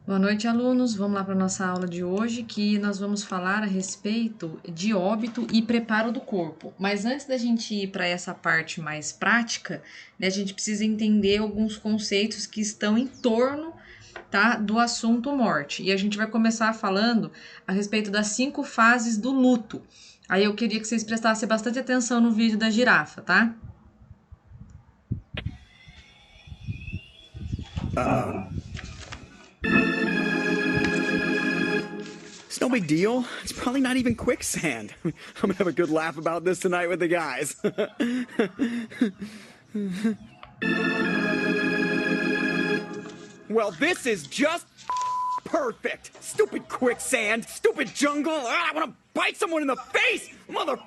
Boa noite, alunos. Vamos lá para a nossa aula de hoje, que nós vamos falar a respeito de óbito e preparo do corpo. Mas antes da gente ir para essa parte mais prática, né, a gente precisa entender alguns conceitos que estão em torno, tá, do assunto morte. E a gente vai começar falando a respeito das 5 fases do luto. Aí eu queria que vocês prestassem bastante atenção no vídeo da girafa, tá? It's no big deal. It's probably not even quicksand. I'm gonna have a good laugh about this tonight with the guys. Well, this is just perfect. Stupid quicksand, stupid jungle. I want to bite someone in the face. Mother.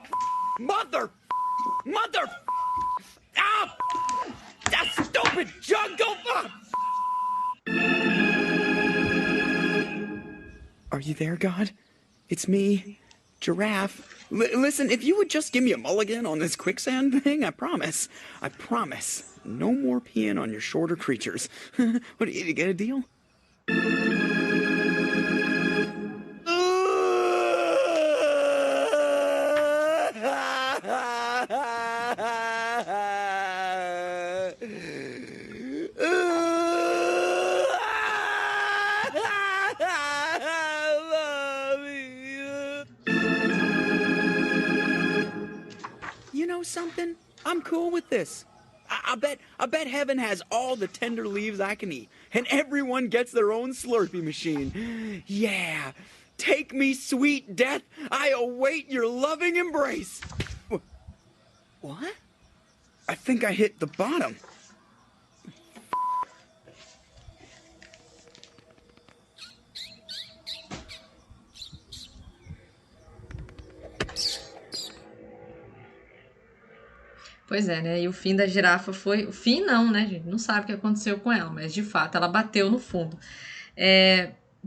Ah! That stupid jungle. Are you there, God? It's me, Giraffe. Listen, if you would just give me a mulligan on this quicksand thing, I promise. No more peeing on your shorter creatures. What, did you get a deal? You know something? I'm cool with this. I bet heaven has all the tender leaves I can eat, and everyone gets their own Slurpee machine. Yeah, take me, sweet death. I await your loving embrace. What? I think I hit the bottom. Pois é, né? E o fim da girafa foi. O fim não, né, gente? Não sabe o que aconteceu com ela, mas de fato ela bateu no fundo.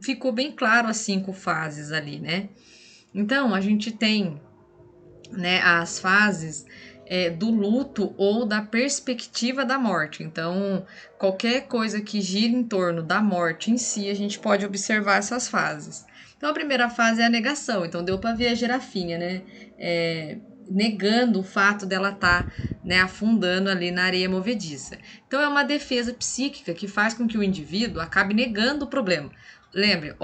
Ficou bem claro as 5 fases ali, né? Então a gente tem, né, as fases do luto ou da perspectiva da morte. Então, qualquer coisa que gira em torno da morte em si, a gente pode observar essas fases. Então, a primeira fase é a negação. Então, deu para ver a girafinha, né? Negando o fato dela estar, né, afundando ali na areia movediça. Então, é uma defesa psíquica que faz com que o indivíduo acabe negando o problema. Lembre,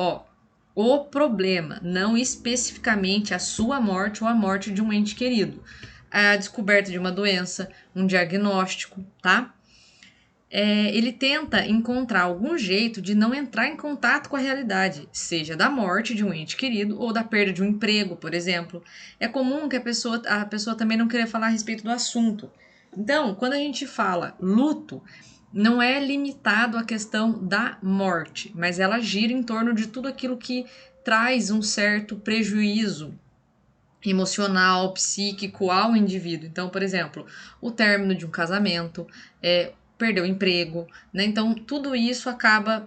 o problema, não especificamente a sua morte ou a morte de um ente querido. A descoberta de uma doença, um diagnóstico, tá? Ele tenta encontrar algum jeito de não entrar em contato com a realidade, seja da morte de um ente querido ou da perda de um emprego, por exemplo. É comum que a pessoa também não queira falar a respeito do assunto. Então, quando a gente fala luto, não é limitado à questão da morte, mas ela gira em torno de tudo aquilo que traz um certo prejuízo emocional, psíquico ao indivíduo. Então, por exemplo, o término de um casamento, perder o emprego, né? Então, tudo isso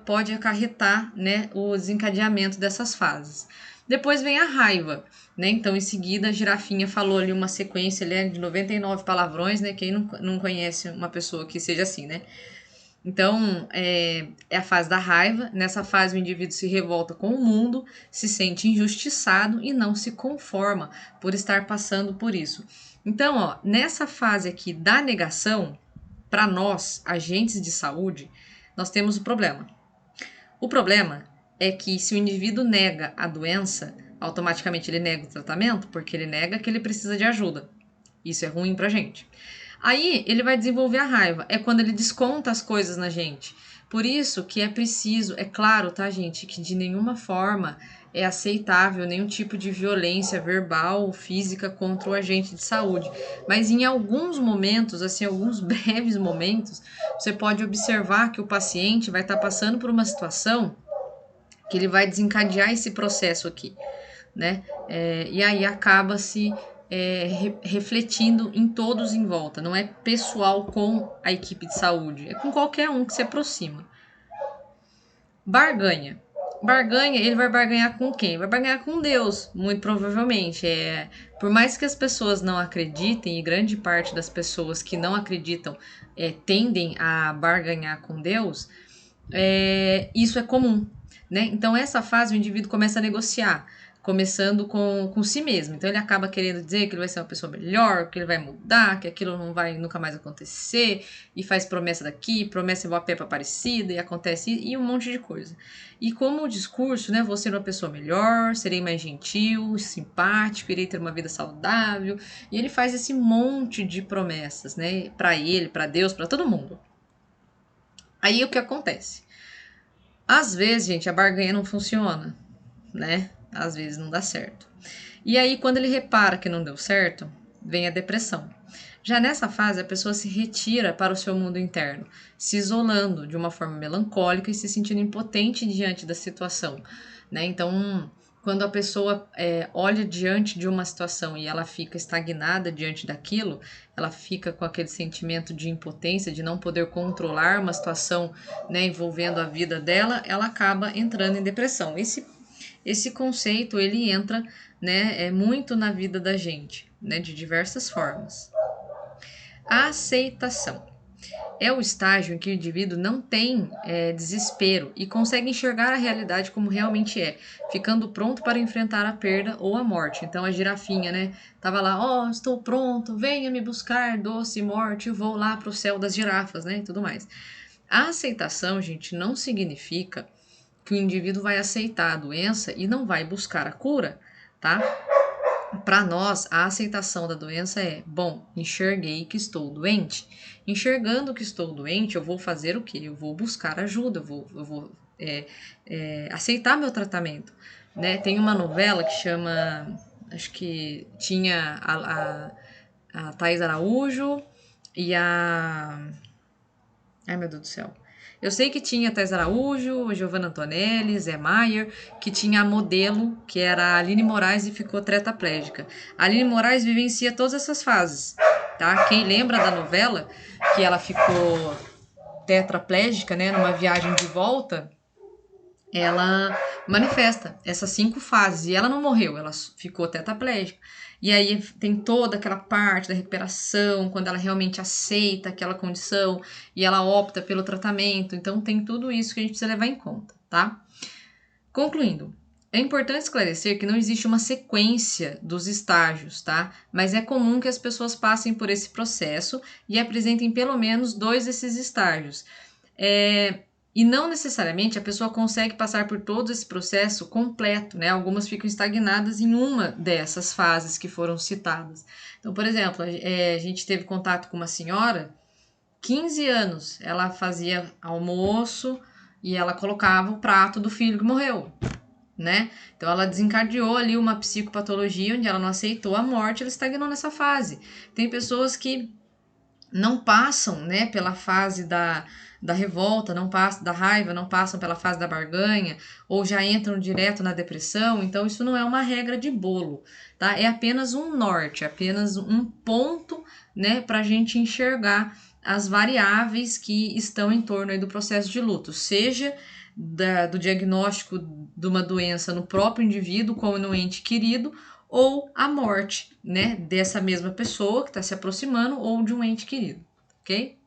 pode acarretar, né, o desencadeamento dessas fases. Depois vem a raiva, né? Então, em seguida, a girafinha falou ali uma sequência ali, de 99 palavrões, né? Quem não conhece uma pessoa que seja assim, né? Então, é a fase da raiva. Nessa fase, o indivíduo se revolta com o mundo, se sente injustiçado e não se conforma por estar passando por isso. Então, nessa fase aqui da negação, para nós, agentes de saúde, nós temos o problema. O problema é que se o indivíduo nega a doença, automaticamente ele nega o tratamento, porque ele nega que ele precisa de ajuda. Isso é ruim pra gente. Aí ele vai desenvolver a raiva. É quando ele desconta as coisas na gente. Por isso que é preciso, é claro, tá, gente, que de nenhuma forma é aceitável nenhum tipo de violência verbal ou física contra o agente de saúde. Mas em alguns momentos, assim, alguns breves momentos, você pode observar que o paciente vai estar passando por uma situação que ele vai desencadear esse processo aqui, né? E aí acaba se refletindo em todos em volta. Não é pessoal com a equipe de saúde, é com qualquer um que se aproxima. Barganha. Barganha, ele vai barganhar com quem? Vai barganhar com Deus, muito provavelmente. Por mais que as pessoas não acreditem, e grande parte das pessoas que não acreditam tendem a barganhar com Deus, isso é comum. né? Então, essa fase o indivíduo começa a negociar, começando com si mesmo. Então, ele acaba querendo dizer que ele vai ser uma pessoa melhor, que ele vai mudar, que aquilo não vai nunca mais acontecer, e faz promessa daqui, promessa igual a Peppa Aparecida, e acontece, e um monte de coisa. E como o discurso, né, vou ser uma pessoa melhor, serei mais gentil, simpático, irei ter uma vida saudável, e ele faz esse monte de promessas, né, para ele, para Deus, para todo mundo. Aí o que acontece? Às vezes, gente, a barganha não funciona, né? Às vezes não dá certo. E aí, quando ele repara que não deu certo, vem a depressão. Já nessa fase, a pessoa se retira para o seu mundo interno, se isolando de uma forma melancólica e se sentindo impotente diante da situação, né? Então, quando a pessoa olha diante de uma situação e ela fica estagnada diante daquilo, ela fica com aquele sentimento de impotência, de não poder controlar uma situação, né, envolvendo a vida dela, ela acaba entrando em depressão. Esse conceito, ele entra, né, muito na vida da gente, né, de diversas formas. A aceitação é o estágio em que o indivíduo não tem desespero e consegue enxergar a realidade como realmente é, ficando pronto para enfrentar a perda ou a morte. Então a girafinha, né, tava lá, estou pronto, venha me buscar, doce morte, vou lá para o céu das girafas, né, e tudo mais. A aceitação, gente, não significa que o indivíduo vai aceitar a doença e não vai buscar a cura, tá? Para nós, a aceitação da doença é, bom, enxerguei que estou doente. Enxergando que estou doente, eu vou fazer o quê? Eu vou buscar ajuda, eu vou aceitar meu tratamento. Né? Tem uma novela que chama, acho que tinha a Thaís Araújo e ai, meu Deus do céu. Eu sei que tinha Thais Araújo, Giovanna Antonelli, Zé Maier, que tinha a modelo, que era a Aline Moraes e ficou tetraplégica. A Aline Moraes vivencia todas essas fases, tá? Quem lembra da novela, que ela ficou tetraplégica, né, numa viagem de volta, ela manifesta essas 5 fases e ela não morreu, ela ficou tetraplégica. E aí tem toda aquela parte da recuperação, quando ela realmente aceita aquela condição e ela opta pelo tratamento. Então tem tudo isso que a gente precisa levar em conta, tá? Concluindo, é importante esclarecer que não existe uma sequência dos estágios, tá? Mas é comum que as pessoas passem por esse processo e apresentem pelo menos 2 desses estágios. E não necessariamente a pessoa consegue passar por todo esse processo completo, né? Algumas ficam estagnadas em uma dessas fases que foram citadas. Então, por exemplo, a gente teve contato com uma senhora, 15 anos, ela fazia almoço e ela colocava o prato do filho que morreu, né? Então ela desencadeou ali uma psicopatologia onde ela não aceitou a morte, ela estagnou nessa fase. Tem pessoas que não passam, né, pela fase da revolta, não passam da raiva, não passam pela fase da barganha, ou já entram direto na depressão. Então isso não é uma regra de bolo, tá? É apenas um norte, apenas um ponto, né, para a gente enxergar as variáveis que estão em torno aí do processo de luto, seja do diagnóstico de uma doença no próprio indivíduo, como no ente querido, ou a morte, né, dessa mesma pessoa que está se aproximando ou de um ente querido, ok?